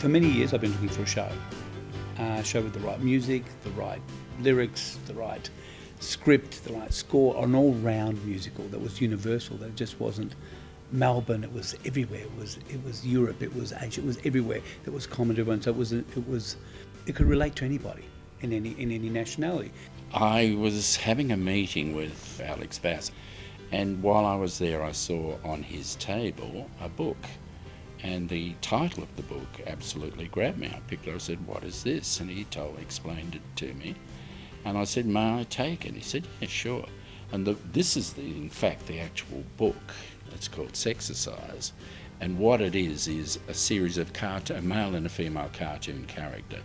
For many years I've been looking for a show with the right music, the right lyrics, the right script, the right score, an all-round musical that was universal, that just wasn't Melbourne, it was everywhere, it was Europe, it was Asia, it was everywhere, that was common to everyone, so it could relate to anybody in any nationality. I was having a meeting with Alex Vass, and while I was there I saw on his table a book. And the title of the book absolutely grabbed me. I picked it up, I said, "What is this?" And he explained it to me. And I said, "May I take it?" He said, "Yeah, sure." And this is, in fact, the actual book. It's called Sexercise. And what it is a series of a male and a female cartoon character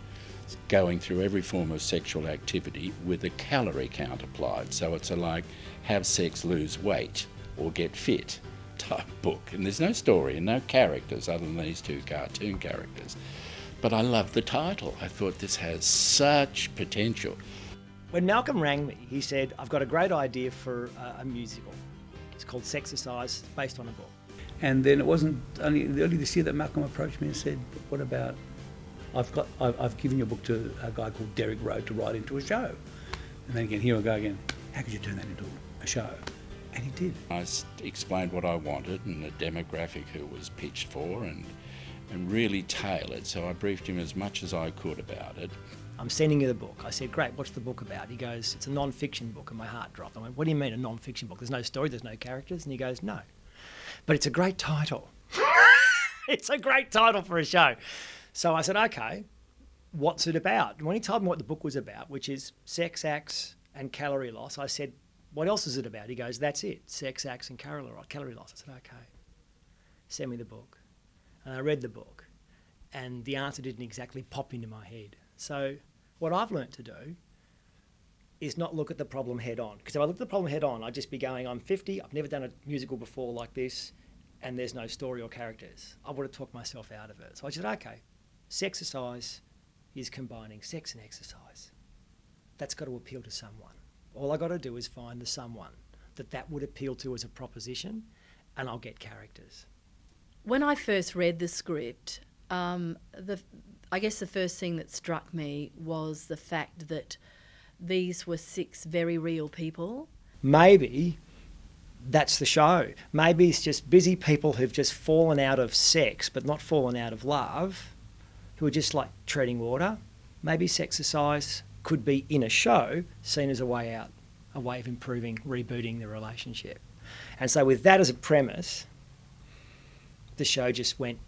going through every form of sexual activity with a calorie count applied. So it's like have sex, lose weight, or get fit type book, and there's no story and no characters other than these two cartoon characters. But I love the title. I thought this has such potential. When Malcolm rang me, he said, "I've got a great idea for a musical. It's called Sexercise, based on a book." And then it wasn't only early this year that Malcolm approached me and said, "What about, I've given your book to a guy called Derek Rowe to write into a show." And then again, here I go again, how could you turn that into a show? And he did. I explained what I wanted and the demographic who was pitched for and really tailored, so I briefed him as much as I could about it. "I'm sending you the book." I said, "Great, what's the book about?" He goes, "It's a non-fiction book," and my heart dropped. I went, "What do you mean a non-fiction book? There's no story, there's no characters?" And he goes, "No, but it's a great title." It's a great title for a show. So I said, "Okay, what's it about?" And when he told me what the book was about, which is sex acts and calorie loss, I said, "What else is it about?" He goes, "That's it, sex acts and calorie loss." I said, "Okay, send me the book." And I read the book, and the answer didn't exactly pop into my head. So what I've learnt to do is not look at the problem head on. Because if I look at the problem head on, I'd just be going, I'm 50, I've never done a musical before like this, and there's no story or characters. I would have talked myself out of it. So I said, okay, Sexercise is combining sex and exercise. That's got to appeal to someone. All I got to do is find the someone that would appeal to as a proposition, and I'll get characters. When I first read the script, I guess the first thing that struck me was the fact that these were 6 very real people. Maybe That's the show. Maybe it's just busy people who've just fallen out of sex but not fallen out of love, who are just like treading water. Maybe Sexercise could be in a show seen as a way out, a way of improving, rebooting the relationship. And so with that as a premise, the show just went.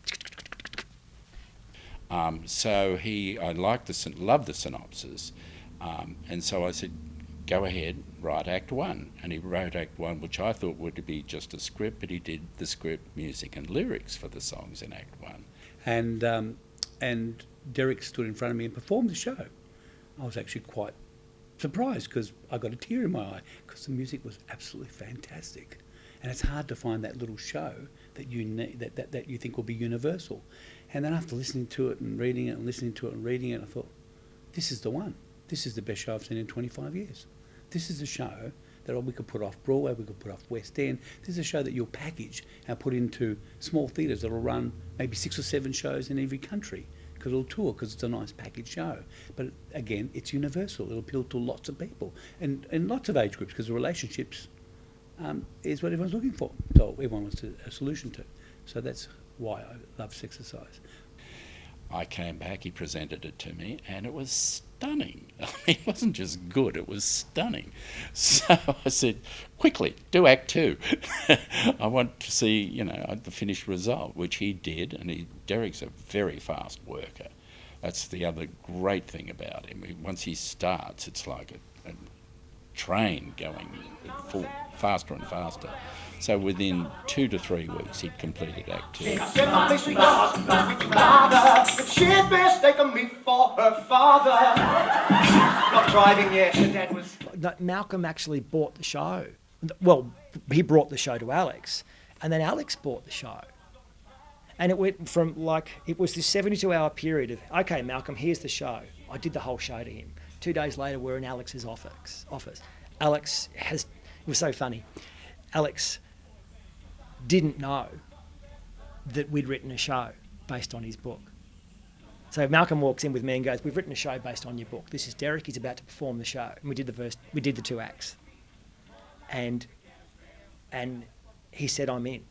So I loved the synopsis, and so I said, go ahead, write Act 1. And he wrote Act 1, which I thought would be just a script, but he did the script, music and lyrics for the songs in Act 1. And Derek stood in front of me and performed the show. I was actually quite surprised because I got a tear in my eye because the music was absolutely fantastic. And it's hard to find that little show that you need, that you think will be universal. And then after listening to it and reading it and listening to it and reading it, I thought, this is the one. This is the best show I've seen in 25 years. This is a show that we could put off Broadway, we could put off West End. This is a show that you'll package and put into small theatres that'll run maybe 6 or 7 shows in every country because it'll tour, because it's a nice package show. But again, it's universal. It'll appeal to lots of people and lots of age groups, because relationships is what everyone's looking for. So everyone wants a solution to. So that's why I love Sexercise. I came back, he presented it to me, and it was stunning. I mean, it wasn't just good, it was stunning. So I said, quickly, do Act 2. I want to see, the finished result, which he did, and Derek's a very fast worker. That's the other great thing about him. Once he starts, it's like a train going full, faster and faster. So within 2 to 3 weeks, he'd completed Act 2. She'd mistaken me for her father. Not driving yet, her dad was... Malcolm actually bought the show. Well, he brought the show to Alex, and then Alex bought the show. And it went from it was this 72-hour period of, okay, Malcolm, here's the show. I did the whole show to him. 2 days later, we're in Alex's office. It was so funny. Alex didn't know that we'd written a show based on his book. So Malcolm walks in with me and goes, "We've written a show based on your book. This is Derek. He's about to perform the show." And we did the 2 acts. And he said, "I'm in."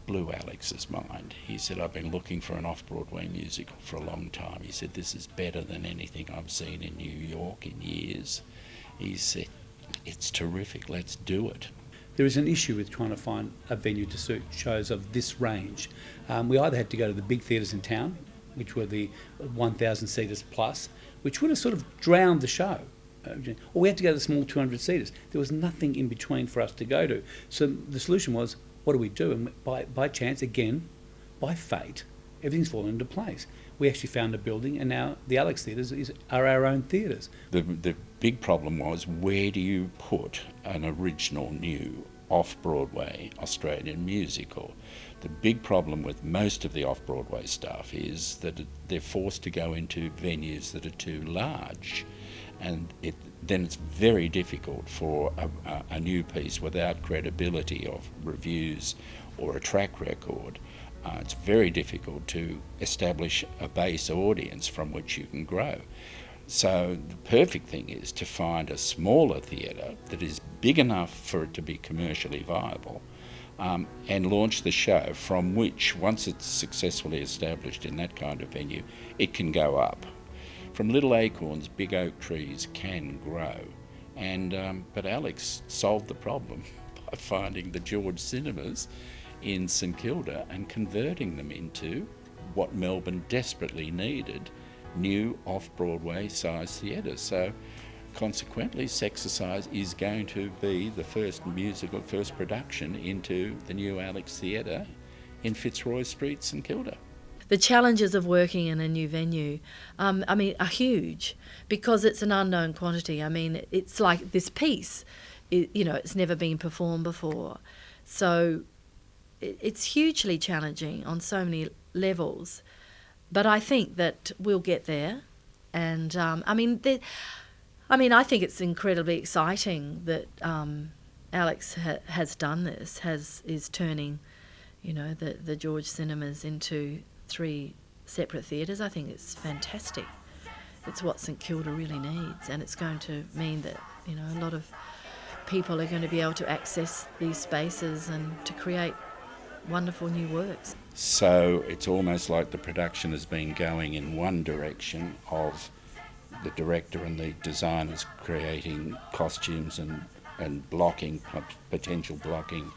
Blew Alex's mind. He said, "I've been looking for an off-Broadway musical for a long time." He said, "This is better than anything I've seen in New York in years." He said, "It's terrific, let's do it." There is an issue with trying to find a venue to suit shows of this range. We either had to go to the big theatres in town, which were the 1,000 seaters plus, which would have sort of drowned the show. Or we had to go to the small 200 seaters. There was nothing in between for us to go to. So the solution was, what do we do? And by chance, again, by fate, everything's fallen into place. We actually found a building, and now the Alex Theatres are our own theatres. The big problem was, where do you put an original new off-Broadway Australian musical? The big problem with most of the off-Broadway stuff is that they're forced to go into venues that are too large, and then it's very difficult for a new piece without credibility of reviews or a track record. It's very difficult to establish a base audience from which you can grow. So the perfect thing is to find a smaller theatre that is big enough for it to be commercially viable, and launch the show from which, once it's successfully established in that kind of venue, it can go up. From little acorns, big oak trees can grow. But Alex solved the problem by finding the George Cinemas in St Kilda and converting them into what Melbourne desperately needed, new off-Broadway size theatres. So consequently, Sexercise is going to be the first production into the new Alex Theatre in Fitzroy Street, St Kilda. The challenges of working in a new venue, are huge, because it's an unknown quantity. It's like this piece, it's never been performed before. So it's hugely challenging on so many levels. But I think that we'll get there. And, I think it's incredibly exciting that Alex has done this, is turning, the George Cinemas into 3 separate theatres. I think it's fantastic. It's what St Kilda really needs, and it's going to mean that, a lot of people are going to be able to access these spaces and to create wonderful new works. So it's almost like the production has been going in one direction of the director and the designers creating costumes and blocking, potential blocking,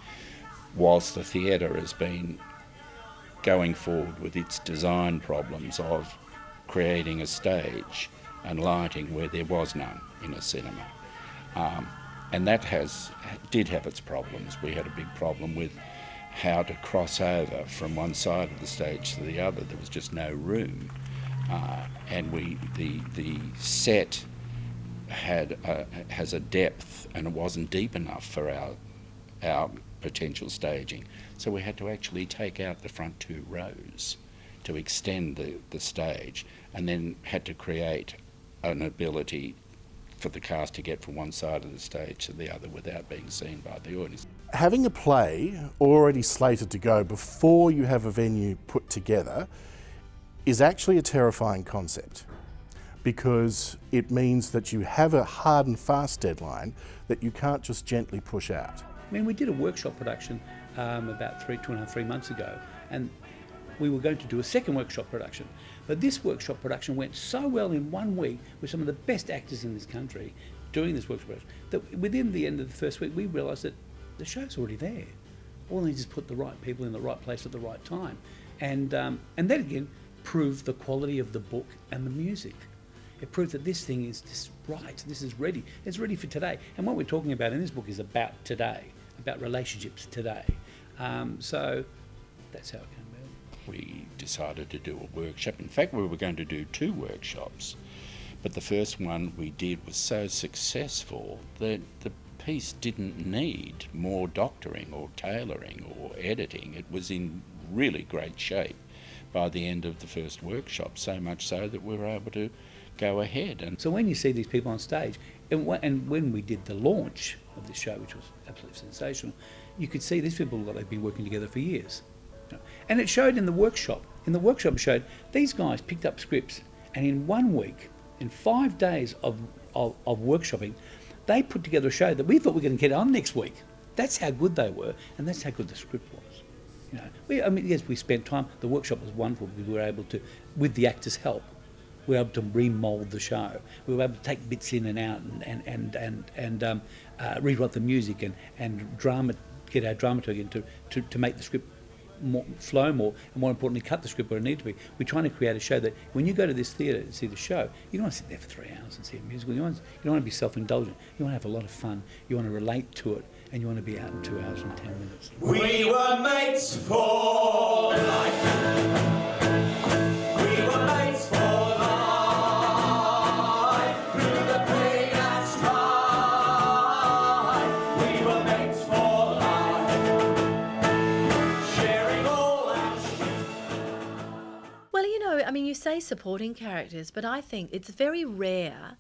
whilst the theatre has been going forward with its design problems of creating a stage and lighting where there was none in a cinema. And that did have its problems. We had a big problem with how to cross over from one side of the stage to the other. There was just no room. And the set has a depth, and it wasn't deep enough for our potential staging. So we had to actually take out the front 2 rows to extend the stage, and then had to create an ability for the cast to get from one side of the stage to the other without being seen by the audience. Having a play already slated to go before you have a venue put together is actually a terrifying concept, because it means that you have a hard and fast deadline that you can't just gently push out. We did a workshop production about 2.5-3 months ago, and we were going to do a second workshop production. But this workshop production went so well in 1 week with some of the best actors in this country doing this workshop production, that within the end of the first week we realised that the show's already there. All they need is put the right people in the right place at the right time. And that again proved the quality of the book and the music. It proved that this thing is just right, this is ready. It's ready for today. And what we're talking about in this book is about today, about relationships today. So that's how it came about. We decided to do a workshop. In fact, we were going to do 2 workshops, but the first one we did was so successful that the piece didn't need more doctoring or tailoring or editing. It was in really great shape by the end of the first workshop, so much so that we were able to go ahead. And so when you see these people on stage, and when we did the launch of the show, which was absolutely sensational, you could see these people that they've been working together for years. And it showed in the workshop. In the workshop showed, these guys picked up scripts, and in 1 week, in 5 days of workshopping, they put together a show that we thought we were going to get on next week. That's how good they were, and that's how good the script was. You know, yes, we spent time. The workshop was wonderful because we were able to, with the actors' help, we were able to remould the show. We were able to take bits in and out and rewrite the music and drama, get our dramaturg in to make the script flow more, and more importantly, cut the script where it needed to be. We're trying to create a show that when you go to this theatre and see the show, you don't want to sit there for 3 hours and see a musical. You don't want to be self-indulgent. You want to have a lot of fun. You want to relate to it, and you want to be out in 2 hours and 10 minutes. We were mates for life. We were mates for life. Through the pain and strife. We were mates for life. Sharing all our shit. Well, you know, I mean, you say supporting characters, but I think it's very rare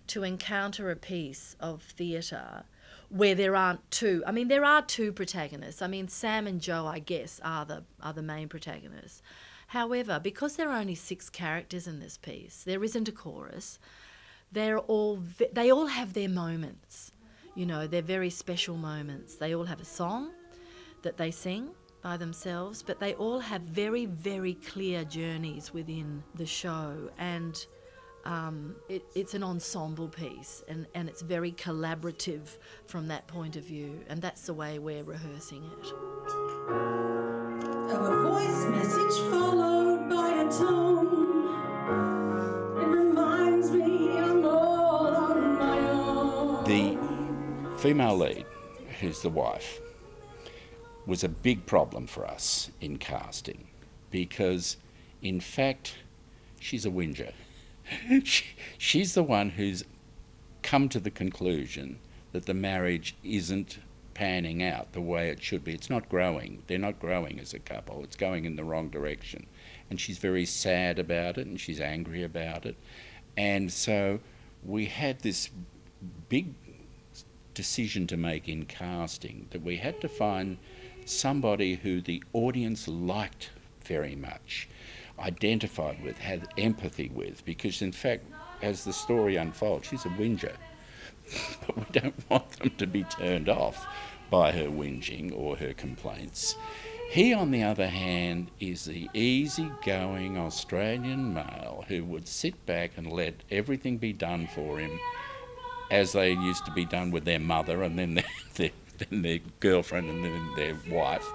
to encounter a piece of theatre where there aren't two. I mean, there are two protagonists. I mean, Sam and Joe, I guess, are the main protagonists. However, because there are only 6 characters in this piece, there isn't a chorus. They all have their moments. You know, they're very special moments. They all have a song that they sing by themselves, but they all have very, very clear journeys within the show, and it's an ensemble piece, and it's very collaborative from that point of view, and that's the way we're rehearsing it. Of a voice message followed by a tone. It reminds me I'm all on my own. The female lead, who's the wife, was a big problem for us in casting because, in fact, she's a whinger. She's the one who's come to the conclusion that the marriage isn't panning out the way it should be. It's not growing. They're not growing as a couple. It's going in the wrong direction. And she's very sad about it, and she's angry about it. And so we had this big decision to make in casting, that we had to find somebody who the audience liked very much, identified with, had empathy with, because in fact, as the story unfolds, she's a whinger. But we don't want them to be turned off by her whinging or her complaints. He, on the other hand, is the easygoing Australian male who would sit back and let everything be done for him as they used to be done with their mother, and then their girlfriend, and then their wife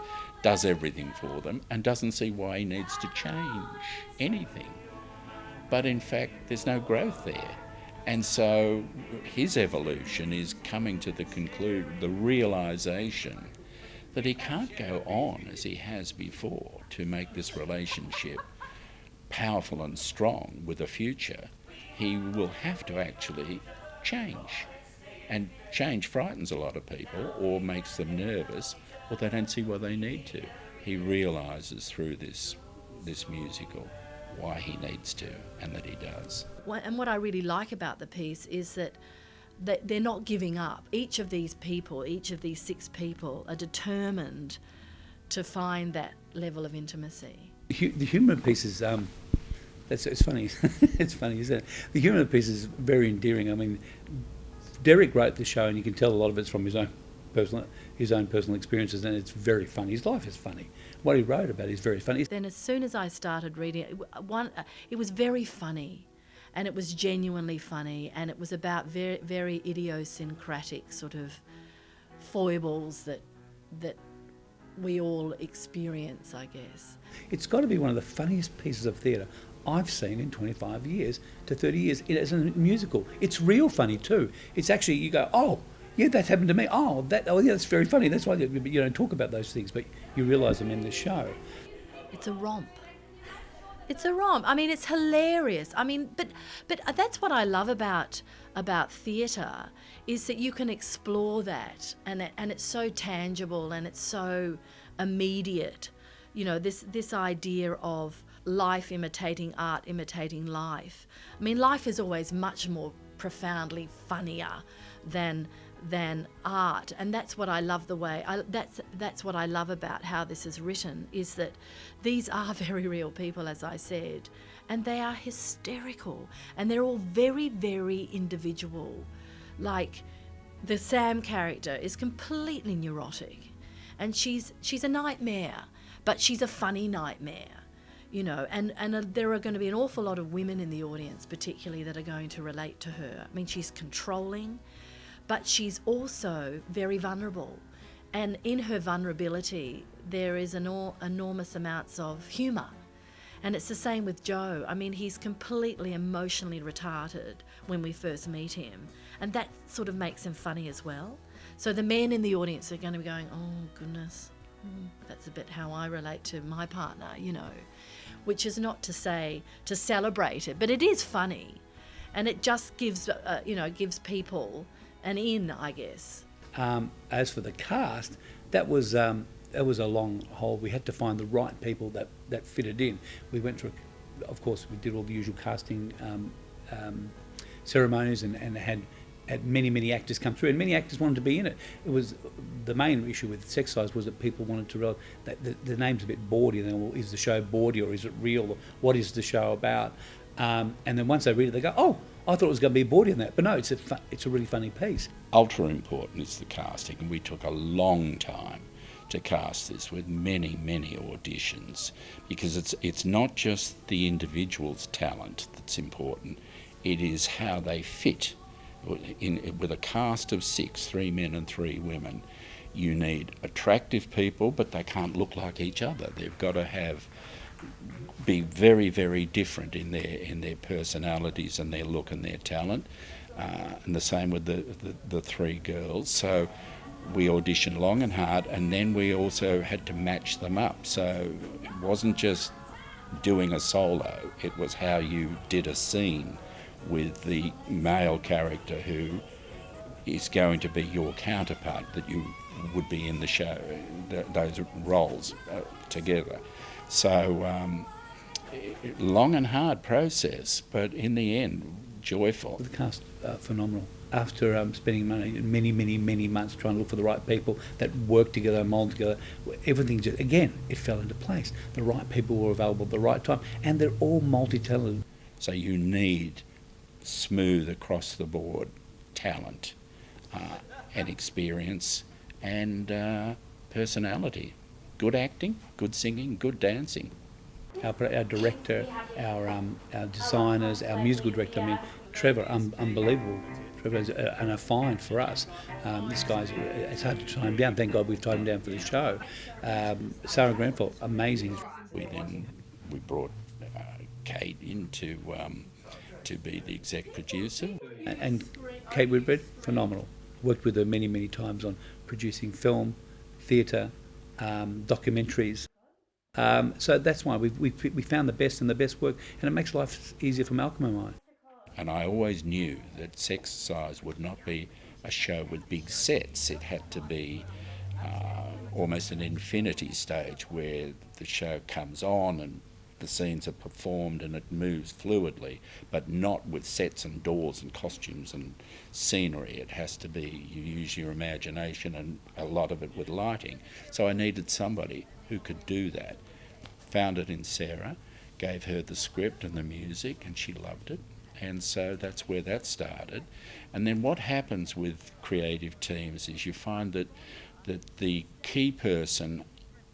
does everything for them and doesn't see why he needs to change anything. But in fact, there's no growth there. And so his evolution is coming to the realisation that he can't go on as he has before to make this relationship powerful and strong with a future. He will have to actually change. And change frightens a lot of people or makes them nervous, or they don't see why they need to. He realises through this musical why he needs to, and that he does. And what I really like about the piece is that they're not giving up. Each of these people, each of these 6 people, are determined to find that level of intimacy. The humour of the piece is, it's funny, it's funny, isn't it? The humour of the piece is very endearing. I mean, Derek wrote the show, and you can tell a lot of it's from his own personal experiences, and it's very funny. His life is funny. What he wrote about is very funny. Then as soon as I started reading it, it was very funny, and it was genuinely funny, and it was about very, very idiosyncratic sort of foibles that we all experience, I guess. It's got to be one of the funniest pieces of theatre I've seen in 25 years to 30 years as a musical. It's real funny too. It's actually, you go, oh, yeah, that happened to me. Oh, yeah, that's very funny. That's why you don't talk about those things, but you realise them in the show. It's a romp. It's a romp. I mean, it's hilarious. I mean, but that's what I love about theatre, is that you can explore that, and it's so tangible and it's so immediate. You know, this idea of life imitating art, imitating life. I mean, life is always much more profoundly funnier than than art. And that's what I love that's what I love about how this is written, is that these are very real people, as I said, and they are hysterical, and they're all very, very individual. Like, the Sam character is completely neurotic, and she's a nightmare, but she's a funny nightmare, you know, and there are going to be an awful lot of women in the audience particularly that are going to relate to her. I mean, she's controlling, but she's also very vulnerable, and in her vulnerability there is enormous amounts of humour. And it's the same with Joe. I mean, he's completely emotionally retarded when we first meet him, and that sort of makes him funny as well. So the men in the audience are going to be going, oh goodness, that's a bit how I relate to my partner, you know, which is not to say to celebrate it, but it is funny, and it just gives gives people an in, I guess. As for the cast, that was a long haul. We had to find the right people that fitted in. We went through, of course, we did all the usual casting ceremonies and had many actors come through, and many actors wanted to be in it. It was the main issue with Sexercise was that people wanted to realize that the name's a bit bawdy. And then, well, is the show bawdy or is it real? Or what is the show about? And then once they read it, they go, oh, I thought it was going to be bawdy in that, but no, it's a really funny piece. Ultra important is the casting, and we took a long time to cast this with many auditions, because it's not just the individual's talent that's important, it is how they fit. With a cast of 6, 3 men and 3 women, you need attractive people, but they can't look like each other. They've got to be very different in their personalities and their look and their talent, and the same with the 3 girls. So we auditioned long and hard, and then we also had to match them up. So it wasn't just doing a solo, it was how you did a scene with the male character who is going to be your counterpart, that you would be in the show, those roles together. So long and hard process, but in the end, joyful. The cast, phenomenal. After spending many months trying to look for the right people that work together, mould together, everything just, again, it fell into place. The right people were available at the right time, and they're all multi-talented. So you need smooth across the board talent and experience and personality. Good acting, good singing, good dancing. Our director, our designers, our musical director, I mean, Trevor, unbelievable. Trevor's a find for us. This guy's, it's hard to tie him down. Thank God we've tied him down for the show. Sarah Grenfell, amazing. We brought Kate in to be the exec producer. And Kate Whitbread, phenomenal. Worked with her many times on producing film, theatre, documentaries. So that's why we found the best and the best work, and it makes life easier for Malcolm and I. And I always knew that Sexercise would not be a show with big sets. It had to be almost an infinity stage where the show comes on and the scenes are performed and it moves fluidly, but not with sets and doors and costumes and scenery. It has to be, you use your imagination, and a lot of it with lighting. So I needed somebody who could do that. Found it in Sarah, gave her the script and the music, and she loved it. And so that's where that started. And then what happens with creative teams is you find that the key person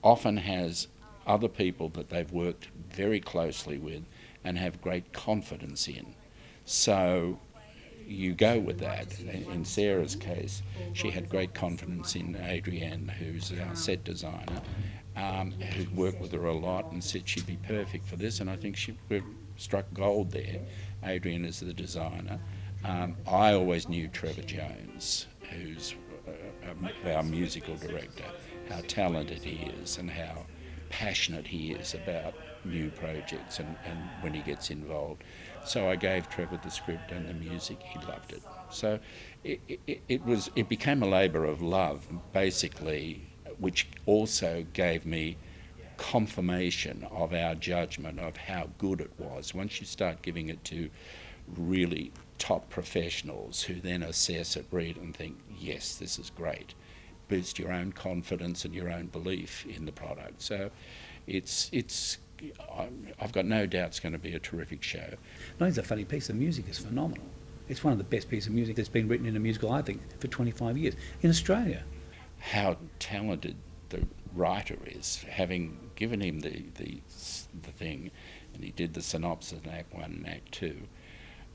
often has other people that they've worked very closely with and have great confidence in. So you go with that. In Sarah's case, she had great confidence in Adrienne, who's our set designer, who'd worked with her a lot and said she'd be perfect for this, and I think we've struck gold there. Adrienne is the designer. I always knew Trevor Jones, who's our musical director, how talented he is and how passionate he is about new projects and when he gets involved. So I gave Trevor the script and the music. He loved it. So it became a labour of love, basically, which also gave me confirmation of our judgment of how good it was. Once you start giving it to really top professionals who then assess it, read and think, yes, this is great. Boost your own confidence and your own belief in the product. So I've got no doubt it's going to be a terrific show. Not only is it a funny piece, the music is phenomenal. It's one of the best pieces of music that's been written in a musical, I think, for 25 years in Australia. How talented the writer is, having given him the thing, and he did the synopsis in Act 1 and Act 2,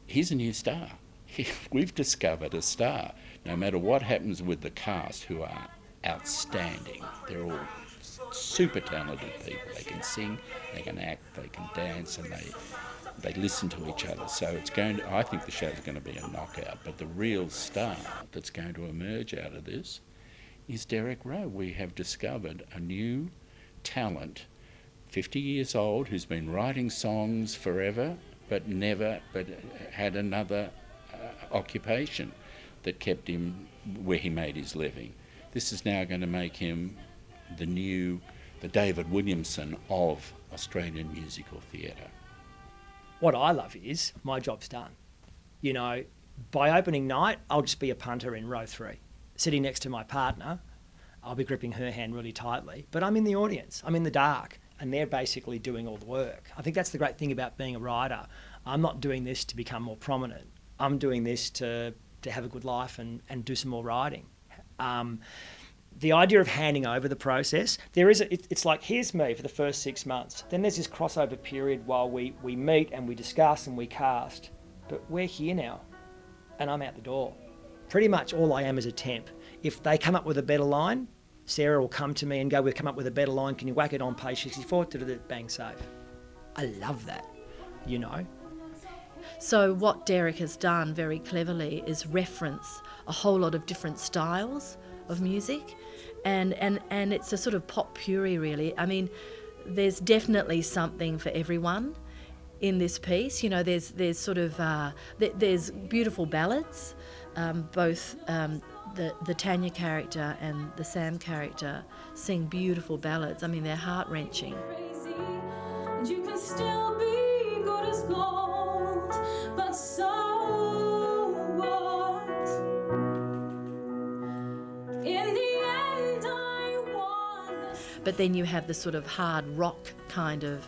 he's a new star. We've discovered a star. No matter what happens with the cast, who are outstanding, they're all super talented people. They can sing, they can act, they can dance, and they listen to each other. So I think the show's going to be a knockout. But the real star that's going to emerge out of this is Derek Rowe. We have discovered a new talent, 50 years old, who's been writing songs forever, but had another occupation that kept him where he made his living. This is now going to make him the David Williamson of Australian musical theatre. What I love is my job's done. You know, by opening night, I'll just be a punter in row 3. Sitting next to my partner, I'll be gripping her hand really tightly, but I'm in the audience, I'm in the dark, and they're basically doing all the work. I think that's the great thing about being a writer. I'm not doing this to become more prominent. I'm doing this to have a good life and do some more writing. The idea of handing over the process, it's like, here's me for the first 6 months. Then there's this crossover period while we meet and we discuss and we cast. But we're here now, and I'm out the door. Pretty much all I am is a temp. If they come up with a better line, Sarah will come to me and go, we've come up with a better line, can you whack it on page 64? Bang, save. I love that, you know. So what Derek has done very cleverly is reference a whole lot of different styles of music, and it's a sort of pot pourri, really. I mean, there's definitely something for everyone in this piece. You know, there's sort of there's beautiful ballads, both the Tania character and the Sam character sing beautiful ballads. I mean, they're heart-wrenching. Crazy, and you can still be good as gold, but so what? In the end, I won. But then you have the sort of hard rock kind of,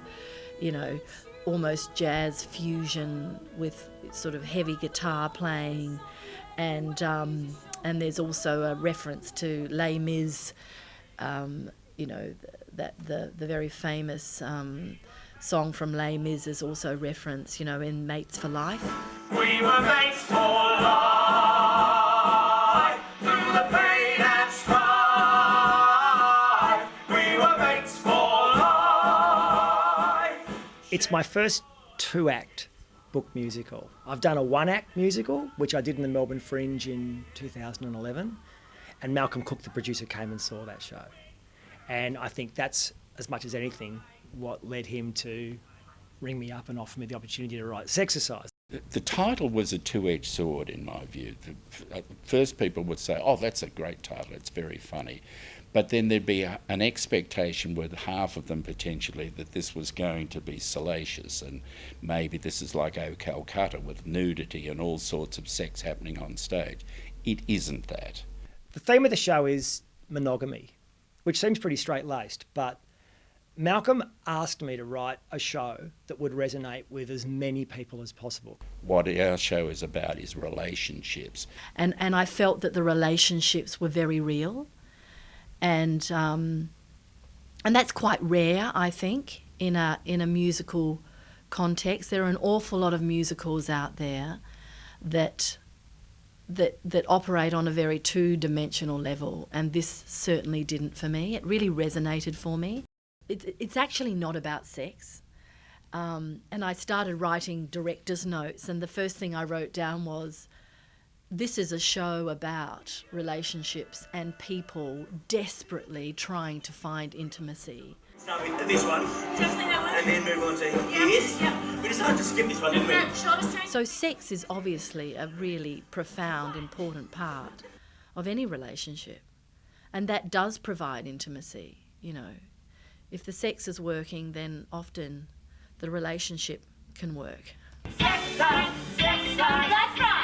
you know, almost jazz fusion with sort of heavy guitar playing, and there's also a reference to Les Mis, you know, that the very famous song from Les Mis is also referenced, you know, in Mates for Life. We were mates for life, through the pain and strife. We were mates for life. It's my first 2-act book musical. I've done a 1-act musical, which I did in the Melbourne Fringe in 2011, and Malcolm Cooke, the producer, came and saw that show. And I think that's, as much as anything, what led him to ring me up and offer me the opportunity to write Sexercise. The title was a two-edged sword, in my view. First, people would say, oh, that's a great title, it's very funny. But then there'd be an expectation with half of them potentially that this was going to be salacious, and maybe this is like O Calcutta with nudity and all sorts of sex happening on stage. It isn't that. The theme of the show is monogamy, which seems pretty straight-laced, but Malcolm asked me to write a show that would resonate with as many people as possible. What our show is about is relationships. And I felt that the relationships were very real. And that's quite rare, I think, in a musical context. There are an awful lot of musicals out there that operate on a very two-dimensional level, and this certainly didn't for me. It really resonated for me. It's actually not about sex. And I started writing director's notes, and the first thing I wrote down was, this is a show about relationships and people desperately trying to find intimacy. Start with this one. Definitely that one. And then move on to this. Yeah. We decided to skip this one, didn't we? Shoulder straight. So sex is obviously a really profound, important part of any relationship. And that does provide intimacy, you know. If the sex is working, then often the relationship can work. Sexercise, sexercise. That's right.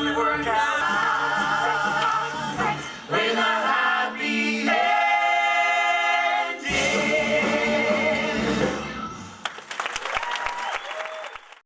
only word